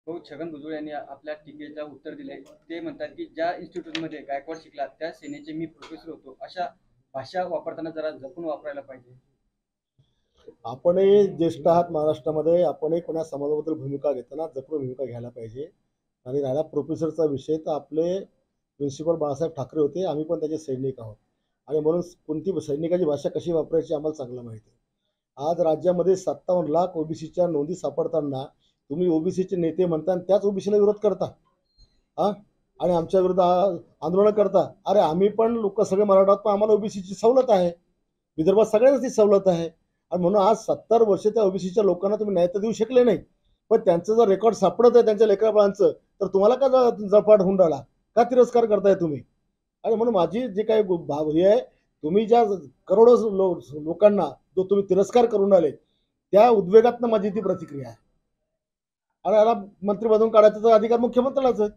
हो, छगन भुजबळ यांनी आपल्या टीकेला उत्तर दिले. ते म्हणतात की ज्या इन्स्टिट्यूटमध्ये गायकवाड शिकला त्या सेनेचे मी प्रोफेसर होतो, अशा भाषा वापरताना जरा जपून वापरायला पाहिजे. आपणही ज्येष्ठ आहात महाराष्ट्रामध्ये, आपणही कोणा समाजाबद्दल भूमिका घेताना जपून भूमिका घ्यायला पाहिजे. आणि राहिला प्रोफेसरचा विषय, तर आपले प्रिन्सिपल बाळासाहेब ठाकरे होते, आम्ही पण त्याचे सैनिक आहोत. आणि म्हणून कोणती सैनिकाची भाषा कशी वापरायची आम्हाला चांगलं माहिती आहे. आज राज्यामध्ये 57 लाख ओबीसीच्या नोंदी सापडताना तुम्ही ओबीसीचे नेते म्हणता आणि त्याच ओबीसीला विरोध करता. हा, आणि आमच्या विरुद्ध आंदोलन करता. अरे आम्ही पण लोक सगळे मराठा आहोत, पण आम्हाला ओबीसीची सवलत आहे. विदर्भात सगळ्यांना ती सवलत आहे. आणि म्हणून आज 70 वर्ष त्या ओबीसीच्या लोकांना तुम्ही न्याय तर देऊ शकले नाही. पण त्यांचं जर रेकॉर्ड सापडत आहे त्यांच्या लेकराबाळांचं, तर तुम्हाला का जळपाट होऊन राहिला, का तिरस्कार करताय तुम्ही? आणि म्हणून माझी जे काही भाव हे आहे, तुम्ही ज्या करोडो लोकांना जो तुम्ही तिरस्कार करून राहिले, त्या उद्वेगातनं माझी ती प्रतिक्रिया आहे. आणि याला मंत्री बनवून काढायचा अधिकार मुख्यमंत्र्यालाच आहे.